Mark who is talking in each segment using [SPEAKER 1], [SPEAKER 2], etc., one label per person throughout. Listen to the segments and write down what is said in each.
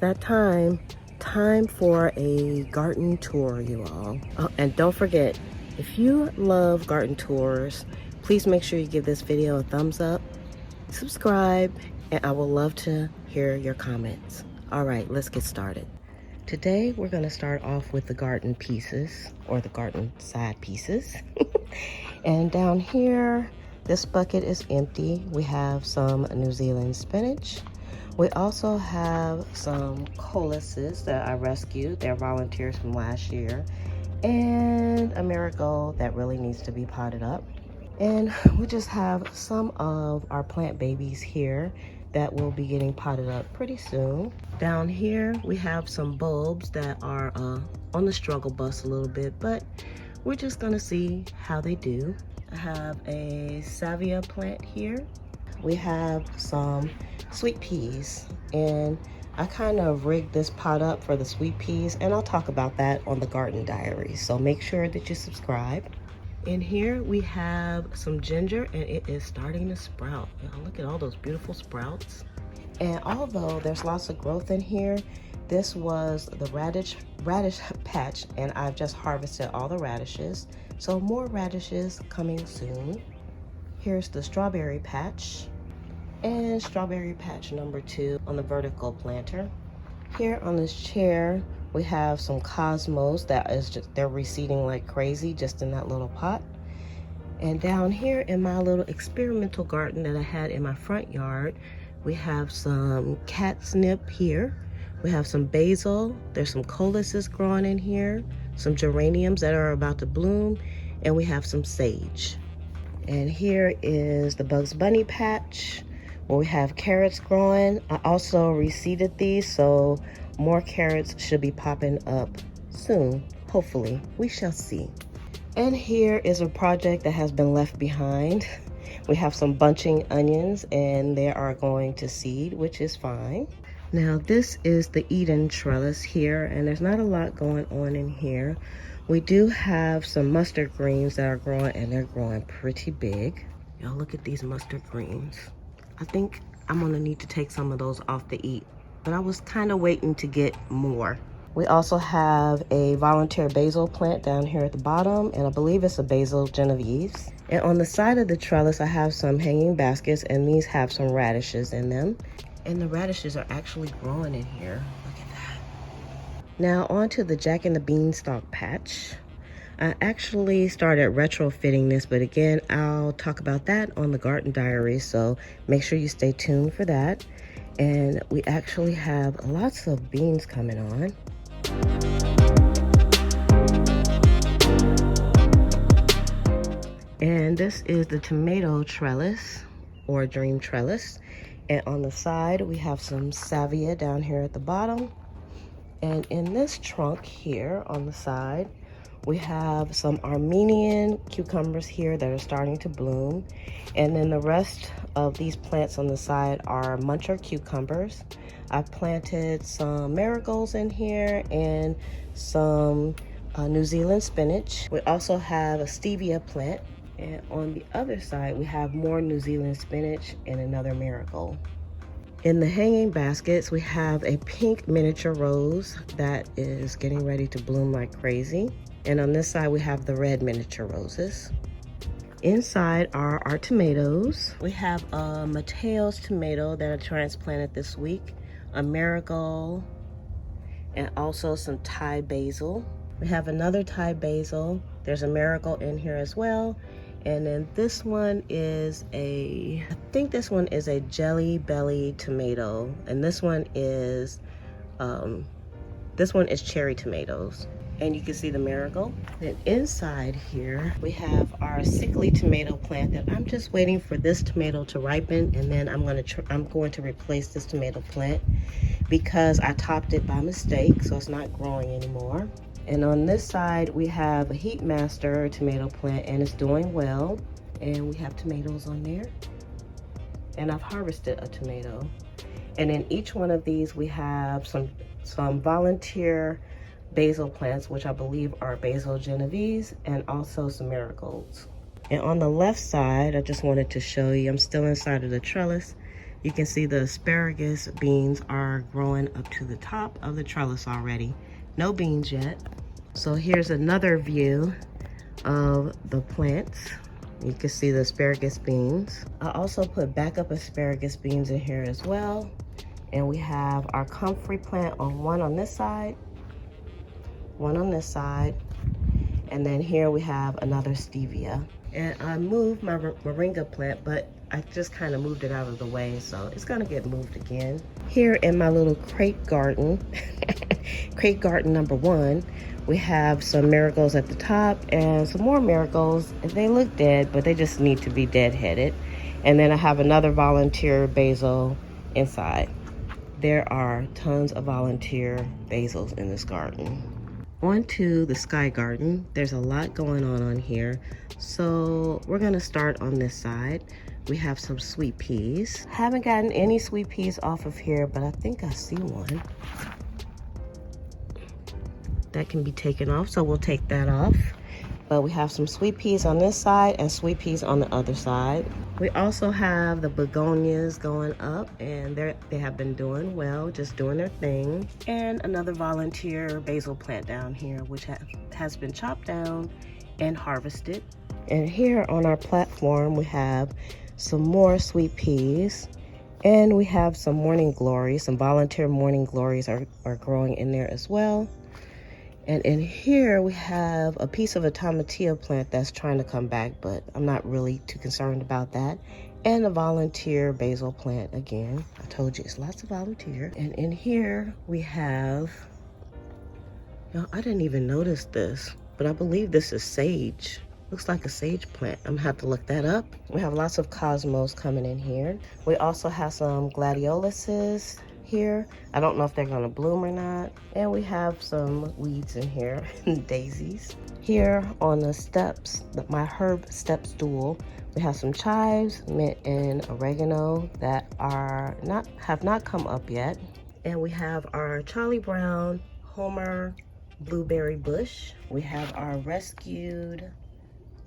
[SPEAKER 1] that time. Time for a garden tour, you all. Oh, and don't forget, if you love garden tours, please make sure you give this video a thumbs up, subscribe, and I would love to hear your comments. All right, let's get started. Today, we're gonna start off with the garden pieces, or the garden side pieces. And down here, this bucket is empty. We have some New Zealand spinach. We also have some colices that I rescued. They're volunteers from last year. And a marigold that really needs to be potted up. And we just have some of our plant babies here that will be getting potted up pretty soon. Down here, we have some bulbs that are on the struggle bus a little bit, but we're just gonna see how they do. I have a salvia plant here. We have some sweet peas, and I kind of rigged this pot up for the sweet peas, and I'll talk about that on the garden diary. So make sure that you subscribe. In here we have some ginger, and it is starting to sprout. Y'all look at all those beautiful sprouts. And although there's lots of growth in here, this was the radish patch, and I've just harvested all the radishes. So more radishes coming soon. Here's the strawberry patch, and strawberry patch number 2 on the vertical planter. Here on this chair, we have some cosmos that is just, they're reseeding like crazy just in that little pot. And down here in my little experimental garden that I had in my front yard, we have some catnip here. We have some basil. There's some colices growing in here, some geraniums that are about to bloom, and we have some sage. And here is the Bugs Bunny patch where we have carrots growing. I also reseeded these, so more carrots should be popping up soon. Hopefully, we shall see. And here is a project that has been left behind. We have some bunching onions, and they are going to seed, which is fine. Now this is the Eden trellis here, and there's not a lot going on in here. We do have some mustard greens that are growing, and they're growing pretty big. Y'all look at these mustard greens. I think I'm gonna need to take some of those off the eat, but I was kind of waiting to get more. We also have a volunteer basil plant down here at the bottom, and I believe it's a basil Genovese. And on the side of the trellis, I have some hanging baskets, and these have some radishes in them. And the radishes are actually growing in here. Look at that. Now on to the Jack and the Beanstalk patch. I actually started retrofitting this, but again, I'll talk about that on the garden diary, so make sure you stay tuned for that. And we actually have lots of beans coming on. And this is the tomato trellis, or dream trellis. And on the side, we have some salvia down here at the bottom. And in this trunk here on the side, we have some Armenian cucumbers here that are starting to bloom. And then the rest of these plants on the side are muncher cucumbers. I've planted some marigolds in here and some New Zealand spinach. We also have a stevia plant. And on the other side, we have more New Zealand spinach and another marigold. In the hanging baskets, we have a pink miniature rose that is getting ready to bloom like crazy. And on this side, we have the red miniature roses. Inside are our tomatoes. We have a Mateo's tomato that I transplanted this week, a marigold, and also some Thai basil. We have another Thai basil. There's a marigold in here as well. And then this one is I think this one is a Jelly Belly tomato. And this one is cherry tomatoes. And you can see the marigold. Then inside here, we have our sickly tomato plant that I'm just waiting for this tomato to ripen, and then I'm going to replace this tomato plant because I topped it by mistake, so it's not growing anymore. And on this side, we have a Heat Master tomato plant, and it's doing well. And we have tomatoes on there. And I've harvested a tomato. And in each one of these, we have some volunteer basil plants, which I believe are basil Genovese, and also some marigolds. And on the left side, I just wanted to show you, I'm still inside of the trellis. You can see the asparagus beans are growing up to the top of the trellis already. No beans yet. So here's another view of the plants. You can see the asparagus beans. I also put backup asparagus beans in here as well. And we have our comfrey plant on one on this side, one on this side. And then here we have another stevia. And I moved my moringa plant, but I just kind of moved it out of the way, so it's gonna get moved again. Here in my little crate garden, crate garden number 1, we have some marigolds at the top and some more marigolds. They look dead, but they just need to be dead-headed. And then I have another volunteer basil inside. There are tons of volunteer basils in this garden. On to the sky garden. There's a lot going on here. So we're gonna start on this side. We have some sweet peas. Haven't gotten any sweet peas off of here, but I think I see one that can be taken off, so we'll take that off. But we have some sweet peas on this side and sweet peas on the other side. We also have the begonias going up, and they have been doing well, just doing their thing. And another volunteer basil plant down here, which has been chopped down and harvested. And here on our platform, we have some more sweet peas. And we have some morning glories, some volunteer morning glories are growing in there as well. And in here we have a piece of a tomatillo plant that's trying to come back, but I'm not really too concerned about that. And a volunteer basil plant again. I told you it's lots of volunteer. And in here we have, I didn't even notice this, but I believe this is sage. Looks like a sage plant. I'm gonna have to look that up. We have lots of cosmos coming in here. We also have some gladioluses here. I don't know if they're gonna bloom or not. And we have some weeds in here, daisies. Here on the steps, my herb step stool, we have some chives, mint, and oregano that have not come up yet. And we have our Charlie Brown Homer blueberry bush. We have our rescued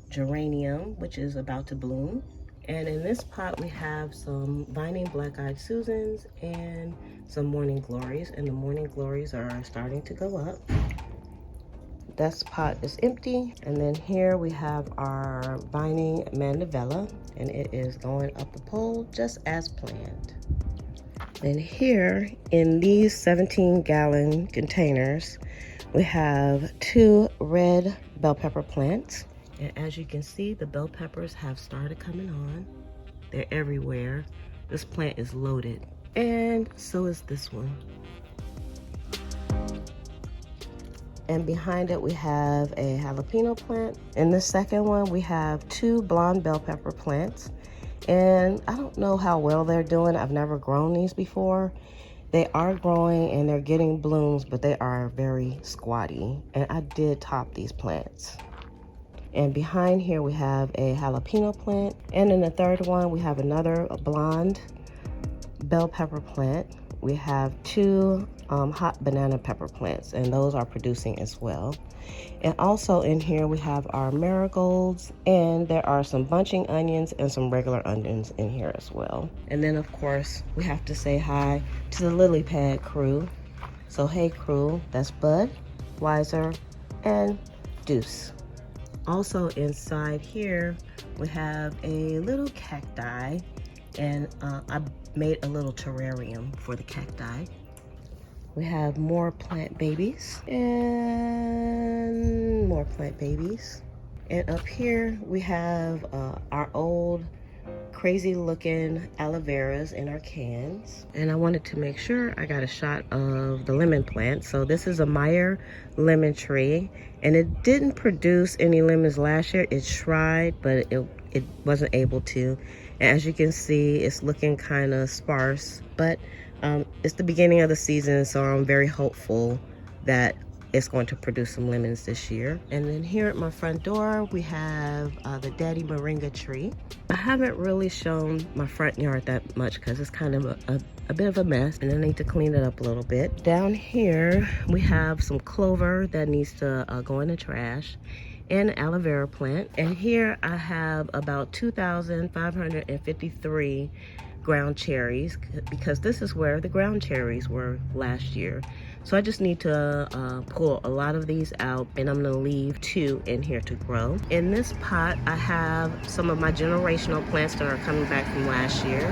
[SPEAKER 1] geranium, which is about to bloom. And in this pot, we have some vining black-eyed Susans and some morning glories. And the morning glories are starting to go up. This pot is empty. And then here we have our vining mandevilla, and it is going up the pole just as planned. And here in these 17-gallon containers, we have 2 red bell pepper plants. And as you can see, the bell peppers have started coming on. They're everywhere. This plant is loaded. And so is this one. And behind it, we have a jalapeno plant. In the second one, we have 2 blonde bell pepper plants. And I don't know how well they're doing. I've never grown these before. They are growing and they're getting blooms, but they are very squatty. And I did top these plants. And behind here, we have a jalapeno plant. And in the third one, we have another blonde bell pepper plant. We have 2 hot banana pepper plants, and those are producing as well. And also in here, we have our marigolds, and there are some bunching onions and some regular onions in here as well. And then, of course, we have to say hi to the lily pad crew. So, hey crew, that's Bud, Wiser, and Deuce. Also inside here, we have a little cacti, and I made a little terrarium for the cacti. We have more plant babies and more plant babies. And up here, we have our old crazy looking aloe veras in our cans. And I wanted to make sure I got a shot of the lemon plant. So this is a Meyer lemon tree, and it didn't produce any lemons last year. It tried, but it wasn't able to. And as you can see, it's looking kind of sparse, but it's the beginning of the season, so I'm very hopeful that it's going to produce some lemons this year. And then here at my front door, we have the Daddy Moringa tree. I haven't really shown my front yard that much because it's kind of a bit of a mess, and I need to clean it up a little bit. Down here, we have some clover that needs to go in the trash, and an aloe vera plant. And here I have about 2,553 ground cherries, because this is where the ground cherries were last year. So I just need to pull a lot of these out, and I'm gonna leave 2 in here to grow. In this pot, I have some of my generational plants that are coming back from last year,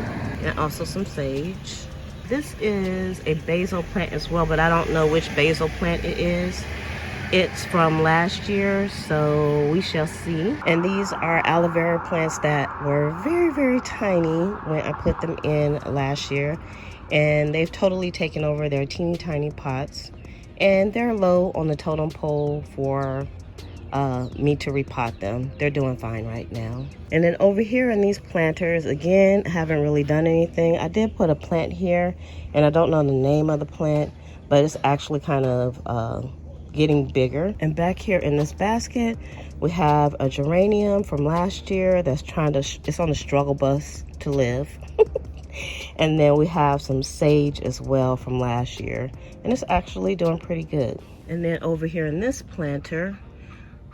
[SPEAKER 1] and also some sage. This is a basil plant as well, but I don't know which basil plant it is. It's from last year, so we shall see. And these are aloe vera plants that were very, very tiny when I put them in last year. And they've totally taken over their teeny tiny pots. And they're low on the totem pole for me to repot them. They're doing fine right now. And then over here in these planters, again, haven't really done anything. I did put a plant here, and I don't know the name of the plant, but it's actually kind of getting bigger. And back here in this basket, we have a geranium from last year that's it's on the struggle bus to live. And then we have some sage as well from last year, and it's actually doing pretty good. And then over here in this planter,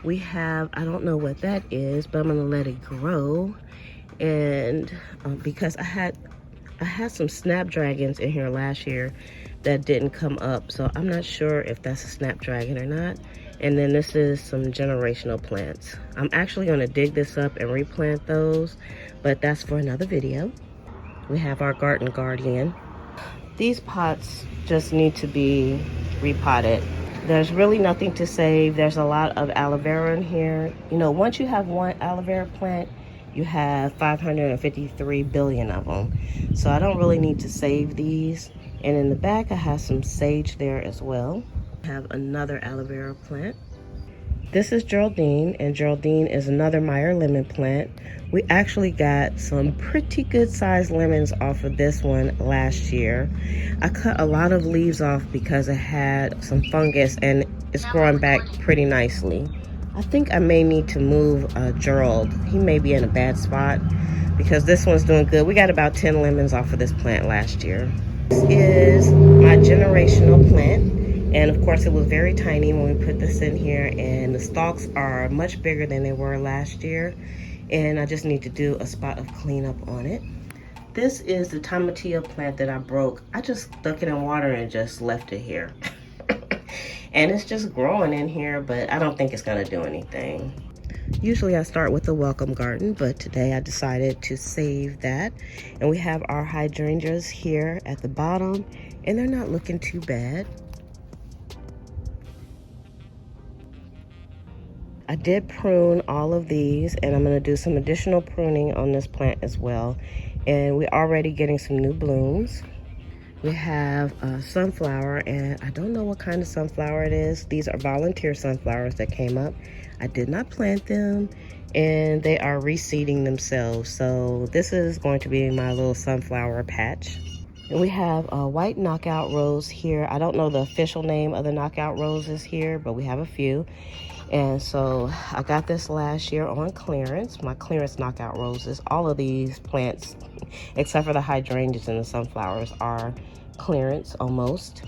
[SPEAKER 1] we have, I don't know what that is, but I'm gonna let it grow. And because I had some snapdragons in here last year that didn't come up, so I'm not sure if that's a snapdragon or not. And then this is some generational plants. I'm actually going to dig this up and replant those, but that's for another video. We have our garden guardian. These pots just need to be repotted. There's really nothing to save. There's a lot of aloe vera in here. You know, once you have one aloe vera plant, you have 553 billion of them. So I don't really need to save these. And in the back, I have some sage there as well. I have another aloe vera plant. This is Geraldine, and Geraldine is another Meyer lemon plant. We actually got some pretty good sized lemons off of this one last year. I cut a lot of leaves off because it had some fungus, and it's growing back pretty nicely. I think I may need to move Gerald. He may be in a bad spot because this one's doing good. We got about 10 lemons off of this plant last year. This is my generational plant, and of course it was very tiny when we put this in here, and the stalks are much bigger than they were last year, and I just need to do a spot of cleanup on it. This is the tomatillo plant that I broke. I just stuck it in water and just left it here. And it's just growing in here, but I don't think it's gonna do anything. Usually I start with the welcome garden, but today I decided to save that. And we have our hydrangeas here at the bottom, and they're not looking too bad. I did prune all of these, and I'm gonna do some additional pruning on this plant as well. And we're already getting some new blooms. We have a sunflower, and I don't know what kind of sunflower it is. These are volunteer sunflowers that came up. I did not plant them, and they are reseeding themselves. So this is going to be my little sunflower patch. And we have a white knockout rose here. I don't know the official name of the knockout roses here, but we have a few. And so I got this last year on clearance, my clearance knockout roses. All of these plants, except for the hydrangeas and the sunflowers, are clearance almost.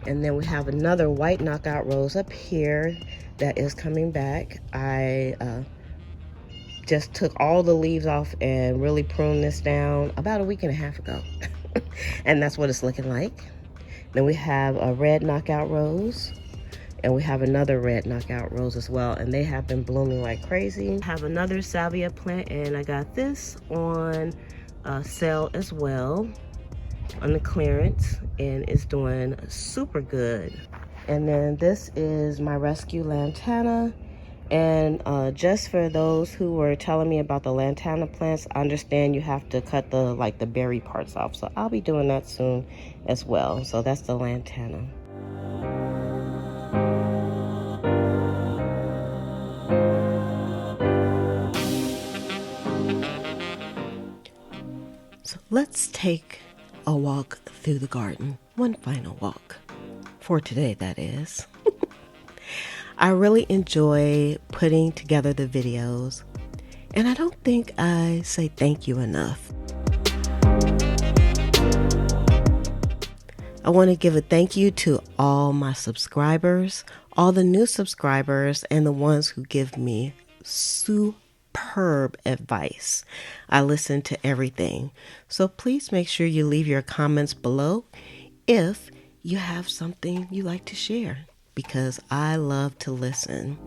[SPEAKER 1] And then we have another white knockout rose up here that is coming back. I just took all the leaves off and really pruned this down about a week and a half ago. And that's what it's looking like. Then we have a red knockout rose. And we have another red knockout rose as well, and they have been blooming like crazy. I have another salvia plant, and I got this on sale as well on the clearance, and it's doing super good. And then this is my rescue lantana, and just for those who were telling me about the lantana plants, I understand you have to cut the berry parts off, so I'll be doing that soon as well. So that's the lantana. So let's take a walk through the garden. One final walk. For today, that is. I really enjoy putting together the videos, and I don't think I say thank you enough. I want to give a thank you to all my subscribers, all the new subscribers, and the ones who give me super superb advice. I listen to everything. So please make sure you leave your comments below if you have something you like to share, because I love to listen.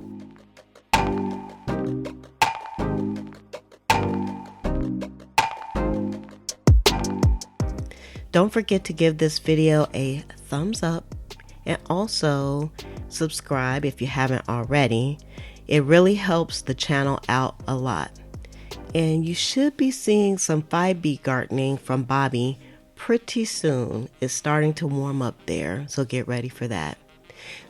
[SPEAKER 1] Don't forget to give this video a thumbs up and also subscribe if you haven't already. It really helps the channel out a lot. And you should be seeing some 5B gardening from Bobby pretty soon. It's starting to warm up there, so get ready for that.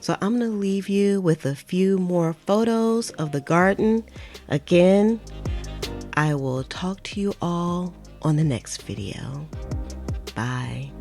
[SPEAKER 1] So I'm going to leave you with a few more photos of the garden. Again, I will talk to you all on the next video. Bye.